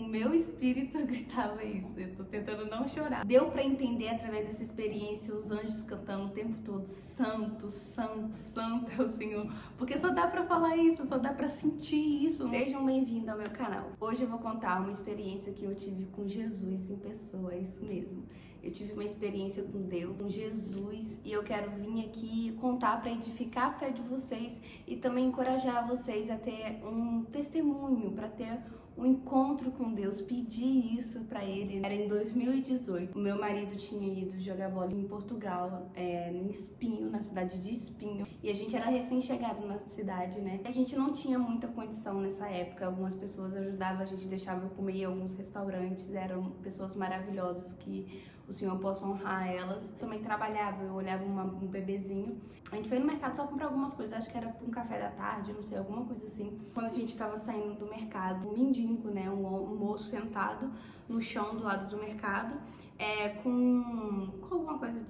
meu espírito gritava isso. Eu tô tentando não chorar. Deu pra entender através dessa experiência os anjos cantando o tempo todo: Santo, Santo, Santo é o Senhor. Porque só dá pra falar isso, só dá pra sentir isso. Sejam bem-vindos ao meu canal. Hoje eu vou contar uma experiência que eu tive com Jesus em pessoa, é isso mesmo. Eu tive uma experiência com Deus, com Jesus, e eu quero vir aqui contar para edificar a fé de vocês e também encorajar vocês a ter um testemunho, para ter um encontro com Deus, pedir isso para Ele. Era em 2018. O meu marido tinha ido jogar bola em Portugal, em Espinho, na cidade de Espinho. E a gente era recém-chegado na cidade, né? A gente não tinha muita condição nessa época. Algumas pessoas ajudavam, a gente deixava eu comer em alguns restaurantes. Eram pessoas maravilhosas que o Senhor possa honrar elas. Eu também trabalhava, eu olhava um bebezinho. A gente foi no mercado só comprar algumas coisas, acho que era um café da tarde, não sei, alguma coisa assim. Quando a gente tava saindo do mercado, um mendigo, né, um moço sentado no chão do lado do mercado, com alguma coisa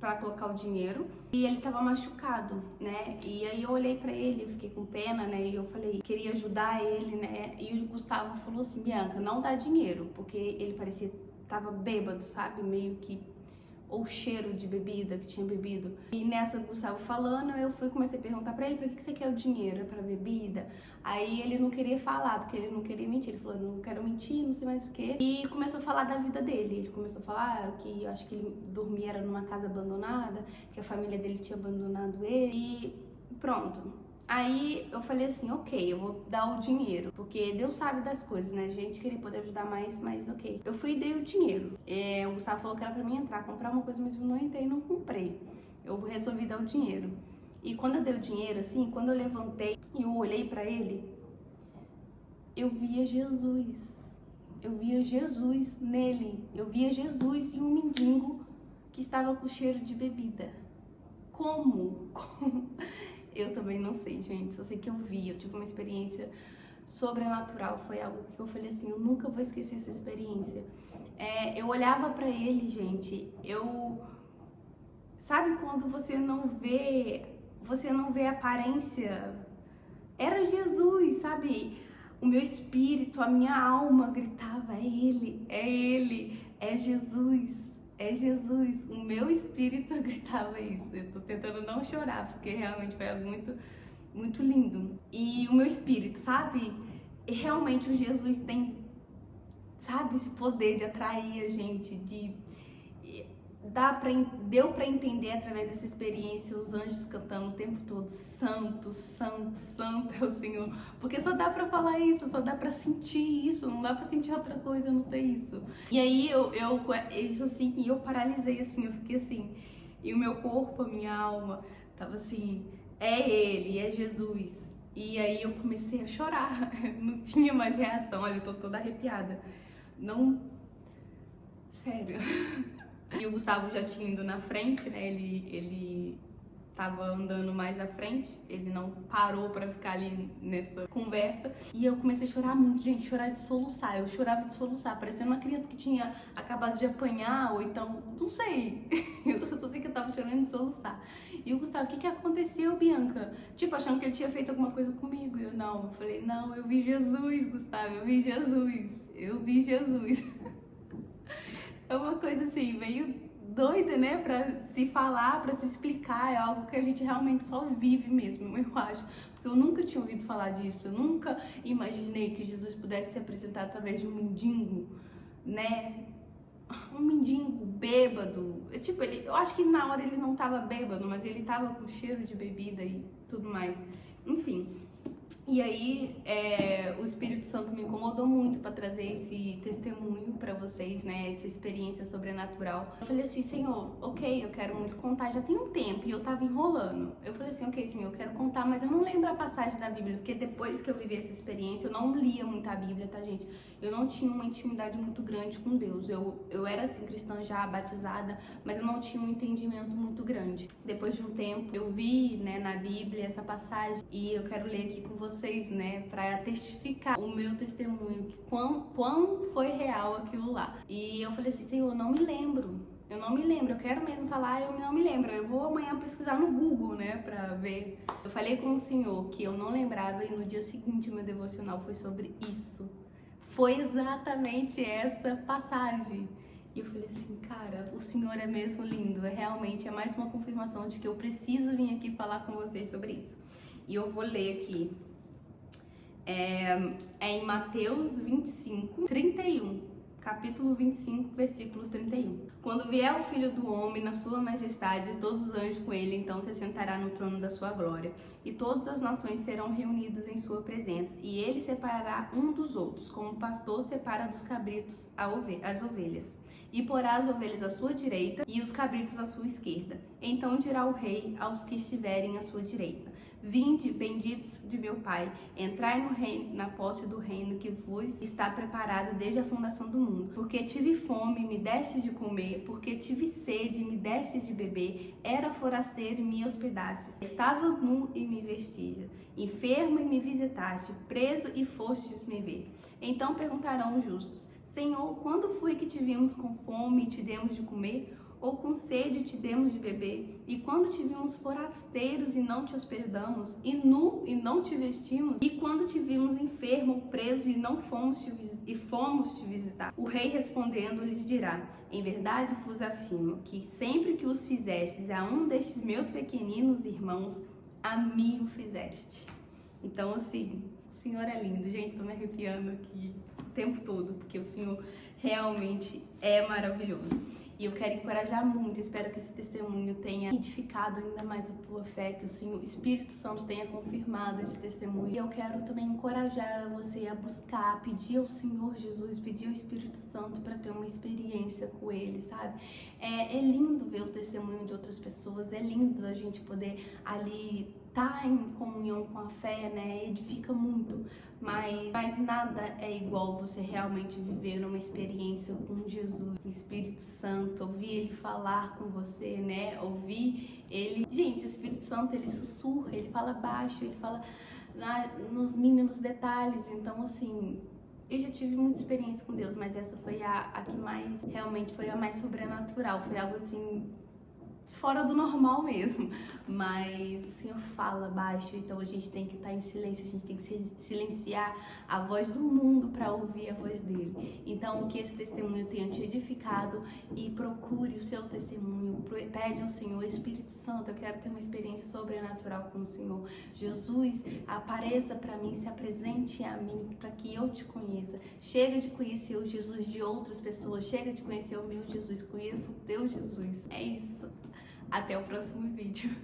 pra colocar o dinheiro, e ele tava machucado, né, e aí eu olhei pra ele, eu fiquei com pena, né, e eu falei, queria ajudar ele, né, e o Gustavo falou assim: Bianca, não dá dinheiro, porque ele parecia, tava bêbado, sabe, meio que, ou cheiro de bebida, que tinha bebido. E nessa, o Gustavo falando, comecei a perguntar pra ele: pra que você quer o dinheiro? É pra bebida? Aí ele não queria falar, porque ele não queria mentir. Ele falou: não quero mentir, não sei mais o que. E começou a falar da vida dele. Ele começou a falar que eu acho que ele dormia era numa casa abandonada, que a família dele tinha abandonado ele. E pronto. Aí eu falei assim: ok, eu vou dar o dinheiro, porque Deus sabe das coisas, né? A gente queria poder ajudar mais, mas ok. Eu fui e dei o dinheiro. O Gustavo falou que era pra mim entrar, comprar uma coisa, mas eu não entrei, não comprei. Eu resolvi dar o dinheiro. E quando eu dei o dinheiro, assim, quando eu levantei e eu olhei pra ele, eu via Jesus. Eu via Jesus nele. Eu via Jesus em um mendigo que estava com cheiro de bebida. Como? Eu também não sei, gente, só sei que eu vi, eu tive uma experiência sobrenatural, foi algo que eu falei assim: eu nunca vou esquecer essa experiência. Eu olhava pra ele, gente, sabe quando você não vê a aparência? Era Jesus, sabe? O meu espírito, a minha alma gritava: é ele, é Jesus. É Jesus, o meu espírito gritava isso. Eu tô tentando não chorar, porque realmente foi algo muito, muito lindo. E o meu espírito, sabe? E realmente o Jesus tem, sabe, esse poder de atrair a gente, deu pra entender através dessa experiência os anjos cantando o tempo todo: Santo, Santo, Santo é o Senhor. Porque só dá pra falar isso, só dá pra sentir isso, não dá pra sentir outra coisa, não sei isso. E aí isso assim, e eu paralisei assim, eu fiquei assim, e o meu corpo, a minha alma, tava assim: é Ele, é Jesus. E aí eu comecei a chorar, não tinha mais reação. Olha, eu tô toda arrepiada. Não, sério. E o Gustavo já tinha ido na frente, né? Ele tava andando mais à frente, ele não parou pra ficar ali nessa conversa. E eu comecei a chorar muito, gente, chorar de soluçar. Eu chorava de soluçar, parecendo uma criança que tinha acabado de apanhar, ou então, não sei. Eu só sei que eu tava chorando de soluçar. E o Gustavo: o que aconteceu, Bianca? Tipo, achando que ele tinha feito alguma coisa comigo. E eu falei: não, eu vi Jesus, Gustavo, eu vi Jesus. Eu vi Jesus. É uma coisa assim, meio doida, né? Pra se falar, pra se explicar. É algo que a gente realmente só vive mesmo, eu acho. Porque eu nunca tinha ouvido falar disso. Eu nunca imaginei que Jesus pudesse se apresentar através de um mendigo, né? Um mendigo bêbado. Tipo, eu acho que na hora ele não tava bêbado, mas ele tava com cheiro de bebida e tudo mais. Enfim. E aí, o Espírito Santo me incomodou muito para trazer esse testemunho para vocês, né? Essa experiência sobrenatural. Eu falei assim: Senhor, ok, eu quero muito contar. Já tem um tempo e eu tava enrolando. Eu falei assim: ok, Senhor, eu quero contar, mas eu não lembro a passagem da Bíblia, porque depois que eu vivi essa experiência, eu não lia muito a Bíblia, tá, gente? Eu não tinha uma intimidade muito grande com Deus. Eu era, assim, cristã já batizada, mas eu não tinha um entendimento muito grande. Depois de um tempo, eu vi, né, na Bíblia essa passagem e eu quero ler aqui com vocês, né, para testificar o meu testemunho, que quão foi real aquilo lá. E eu falei assim: Senhor, eu não me lembro, eu quero mesmo falar, eu não me lembro, eu vou amanhã pesquisar no Google, né, pra ver. Eu falei com o Senhor que eu não lembrava e no dia seguinte o meu devocional foi sobre isso. foi exatamente essa passagem. E eu falei assim, cara, o Senhor é mesmo lindo, realmente é mais uma confirmação de que eu preciso vir aqui falar com vocês sobre isso. E eu vou ler aqui, em Mateus 25, 31. Capítulo 25, versículo 31. Quando vier o Filho do Homem na sua majestade e todos os anjos com ele, então se sentará no trono da sua glória. E todas as nações serão reunidas em sua presença. E ele separará um dos outros, como o pastor separa dos cabritos as ovelhas. E porá as ovelhas à sua direita e os cabritos à sua esquerda. Então dirá o rei aos que estiverem à sua direita: Vinde, benditos de meu Pai, entrai no reino, na posse do reino que vos está preparado desde a fundação do mundo. Porque tive fome, me deste de comer, porque tive sede, me deste de beber, era forasteiro e me hospedastes, estava nu e me vestia, enfermo e me visitaste, preso e fostes me ver. Então perguntarão os justos: Senhor, quando foi que te vimos com fome e te demos de comer? Ou com sede te demos de beber? E quando te vimos forasteiros e não te hospedamos? E nu e não te vestimos? E quando te vimos enfermo, preso e não fomos te visitar? O rei respondendo lhes dirá: Em verdade vos afirmo que sempre que os fizestes a um destes meus pequeninos irmãos, a mim o fizeste. Então, assim, o Senhor é lindo. Gente, tô me arrepiando aqui o tempo todo, porque o Senhor realmente é maravilhoso. E eu quero encorajar muito, espero que esse testemunho tenha edificado ainda mais a tua fé, que o Senhor, Espírito Santo tenha confirmado esse testemunho. E eu quero também encorajar você a buscar, pedir ao Senhor Jesus, pedir ao Espírito Santo para ter uma experiência com Ele, sabe? É lindo ver o testemunho de outras pessoas, é lindo a gente poder ali estar em comunhão com a fé, né? Edifica muito, mas nada é igual você realmente viver uma experiência com Jesus, com o Espírito Santo, ouvir Ele falar com você, né? Ouvir Ele... Gente, o Espírito Santo, Ele sussurra, Ele fala baixo, Ele fala nos mínimos detalhes. Então, assim... Eu já tive muita experiência com Deus, mas essa foi a que mais, realmente, foi a mais sobrenatural. Foi algo, assim, fora do normal mesmo. Mas o Senhor fala baixo, então a gente tem que estar em silêncio, a gente tem que silenciar a voz do mundo para ouvir a voz dele. Então, que esse testemunho tenha te edificado e procure o seu testemunho. Pede ao Senhor, Espírito Santo, eu quero ter uma experiência sobrenatural com o Senhor. Jesus, apareça para mim, se apresente a mim, para que eu te conheça. Chega de conhecer o Jesus de outras pessoas, chega de conhecer o meu Jesus, conheça o teu Jesus. É isso. Até o próximo vídeo.